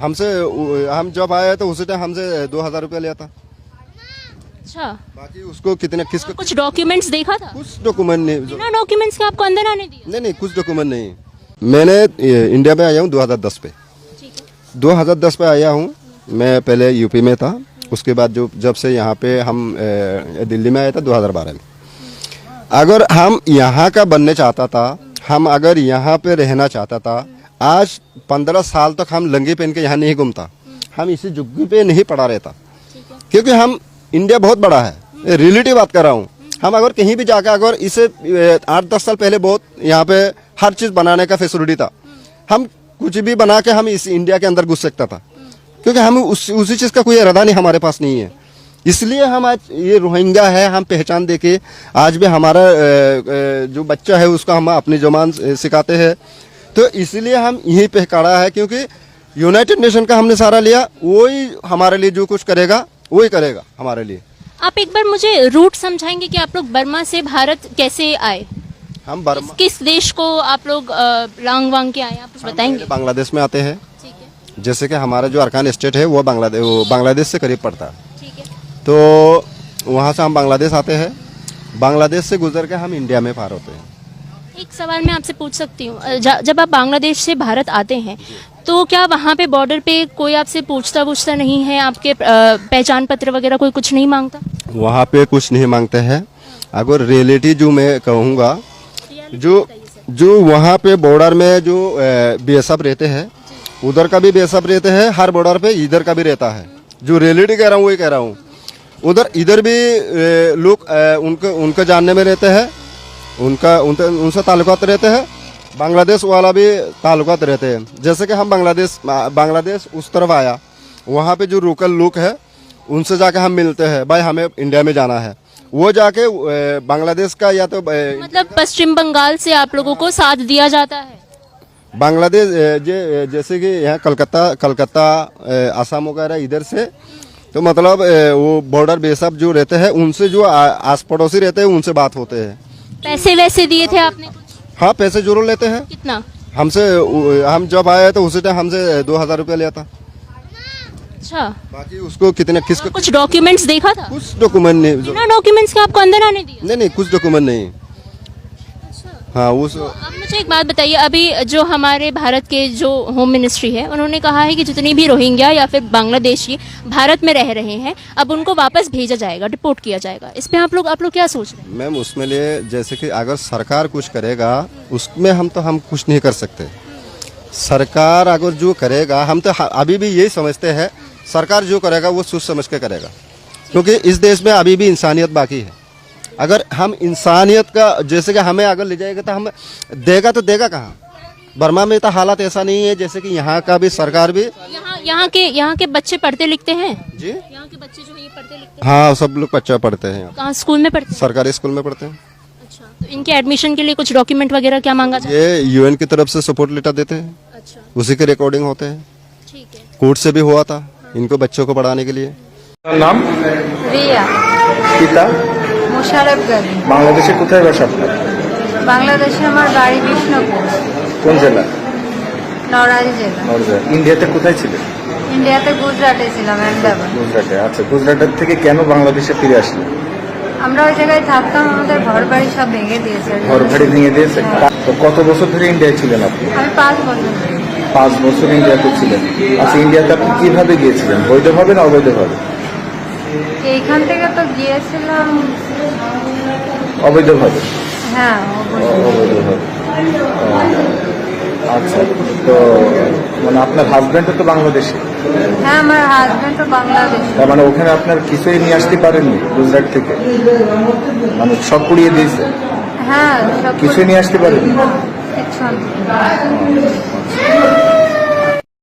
हम जब आए तो उसी टाइम हमसे 2000 रुपया लिया था। अच्छा, बाकी उसको किसको कुछ डॉक्यूमेंट्स देखा था? कुछ डॉक्यूमेंट नहीं। बिना डॉक्यूमेंट्स के आपको अंदर आने दिया? नहीं, कुछ डॉक्यूमेंट नहीं। मैंने इंडिया में आया हूँ 2010 पे। ठीक है। 2010 पे आया हूँ। मैं पहले यूपी में था, उसके बाद जब से यहाँ पे हम दिल्ली में आया था 2012 में। अगर हम यहाँ का बनने चाहता था, हम अगर यहाँ पे रहना चाहता था, आज 15 साल तक हम लंगी पहन के यहाँ नहीं घूमता, हम इसी झुग्गी पे नहीं पड़ा रहता। क्योंकि हम इंडिया बहुत बड़ा है, रिलेटिव बात कर रहा हूँ। हम अगर कहीं भी जाकर अगर इसे 8-10 साल पहले बहुत यहाँ पे हर चीज़ बनाने का फैसिलिटी था, हम कुछ भी बना के हम इस इंडिया के अंदर घुस सकता था। क्योंकि हम उसी चीज़ का कोई इरादा नहीं हमारे पास नहीं है। इसलिए हम आज ये रोहिंग्या है, हम पहचान दे के आज भी हमारा जो बच्चा है उसका हम अपनी जुबान सिखाते हैं। तो इसलिए हम यहीं पे खड़ा है, क्योंकि यूनाइटेड नेशन का हमने सहारा लिया, वही हमारे लिए जो कुछ करेगा वही करेगा हमारे लिए। आप एक बार मुझे रूट समझाएंगे कि आप लोग बर्मा से भारत कैसे आए? हम बर्मा किस देश को आप लोग लांग वांग के आए, आप कुछ बताएंगे? बांग्लादेश में आते हैं। ठीक है। जैसे कि हमारा जो अरकान स्टेट है वो बांग्लादेश से करीब पड़ता है। ठीक है। तो वहाँ से हम बांग्लादेश आते हैं, बांग्लादेश से गुजर के हम इंडिया में पार होते हैं। एक सवाल मैं आपसे पूछ सकती हूँ, जब आप बांग्लादेश से भारत आते हैं तो क्या वहाँ पे बॉर्डर पे कोई आपसे पूछता नहीं है, आपके पहचान पत्र वगैरह कोई कुछ नहीं मांगता? वहाँ पे कुछ नहीं मांगते हैं। अगर रियलिटी जो मैं कहूँगा, जो वहाँ पे बॉर्डर में जो बीएसएफ रहते हैं, उधर का भी बीएसएफ रहते हैं, हर बॉर्डर पे इधर का भी रहता है। जो रियलिटी कह रहा हूँ वही कह रहा हूँ। इधर भी लोग उनके जानने में रहते हैं, उनसे ताल्लुकात रहते हैं। बांग्लादेश वाला भी ताल्लुकात रहते हैं। जैसे कि हम बांग्लादेश उस तरफ आया, वहाँ पे जो लोकल लोग है उनसे जाके हम मिलते हैं, भाई हमें इंडिया में जाना है। वो जाके बांग्लादेश का या तो मतलब पश्चिम बंगाल से आप लोगों को साथ दिया जाता है? बांग्लादेश जैसे कि यहाँ कलकत्ता आसाम वगैरह इधर से, तो मतलब वो बॉर्डर बेसब जो रहते हैं उनसे जो आस पड़ोसी रहते हैं उनसे बात होते हैं। पैसे वैसे दिए थे आपने? हाँ, पैसे जरूर लेते हैं। कितना? हम जब आए तो उसी टाइम हमसे 2000 रुपया लिया था। अच्छा, बाकी उसको किसको कुछ डॉक्यूमेंट्स देखा था? कुछ डॉक्यूमेंट नहीं। बिना डॉक्यूमेंट्स के आपको अंदर आने दिया? नहीं, कुछ डॉक्यूमेंट नहीं। हाँ, अब मुझे एक बात बताइए, अभी जो हमारे भारत के जो होम मिनिस्ट्री है उन्होंने कहा है कि जितनी भी रोहिंग्या या फिर बांग्लादेशी भारत में रह रहे हैं अब उनको वापस भेजा जाएगा, डिपोर्ट किया जाएगा। इस पे आप लोग क्या सोच रहे हैं? मैम, उसमें लिए जैसे कि अगर सरकार कुछ करेगा उसमें हम कुछ नहीं कर सकते। सरकार अगर जो करेगा, हम तो अभी भी यही समझते हैं सरकार जो करेगा वो सोच समझ के करेगा, क्योंकि इस देश में अभी भी इंसानियत बाकी है। अगर हम इंसानियत का जैसे कि हमें अगर ले जाएगा तो हम देगा तो देगा कहाँ? बर्मा में तो हालात ऐसा नहीं है, जैसे कि यहाँ का भी सरकार भी यहाँ के बच्चे पढ़ते लिखते हैं जी। यहाँ के बच्चे जो है ये पढ़ते लिखते हैं? हाँ, सब लोग बच्चा पढ़ते हैं। कहाँ स्कूल में पढ़ते हैं? सरकारी स्कूल में पढ़ते हैं। अच्छा, तो इनके एडमिशन के लिए कुछ डॉक्यूमेंट वगैरह क्या मांगा जाता है? ये यूएन की तरफ से सपोर्ट लेटर देते हैं। अच्छा, उसी के रिकॉर्डिंग होते हैं। ठीक है। कोर्ट से भी हुआ था इनको बच्चों को पढ़ाने के लिए। নাম? রিয়া পিতা? মোশাররফ গাজী। বাংলাদেশে কোথায় বাসা আপনার? বাংলাদেশে আমার বাড়ি বিষ্ণুপুর, কোন জেলা? নড়াইল জেলা। নরজা। ইন্ডিয়াতে কোথায় ছিলেন? ইন্ডিয়াতে গুজরাটে ছিলাম, আহমেদাবাদ। গুজরাটে। আচ্ছা, গুজরাটের থেকে কেন বাংলাদেশে ফিরে আসলেন? আমরা ওই জায়গায় থাকতাম, আমাদের ঘর বাড়ি সব ভেঙে দিয়েছে। ঘর ভাড়ি ভেঙে দিয়েছে? তো কত বছর ধরে ইন্ডিয়ায় ছিলেন আপনি? আমি 5 বছর ধরে। 5 বছর ইন্ডিয়াতে ছিলেন। আচ্ছা, ইন্ডিয়াতে আপনি কিভাবে গিয়েছিলেন, বৈধভাবে না অবৈধভাবে? এইখান থেকে তো গিয়েছিলাম অবৈধভাবে। হ্যাঁ, অবৈধভাবে। আচ্ছা, তো মানে আপনার হাজবেন্ডও তো বাংলাদেশে? হ্যাঁ, আমার হাজবেন্ড তো বাংলাদেশ। তার মানে ওখানে আপনার কিছুই নিয়ে আসতে পারেননি গুজরাট থেকে? মানে সব পুড়িয়ে দিয়েছে? হ্যাঁ, সব কিছুই নিয়ে আসতে পারেননি? কিছু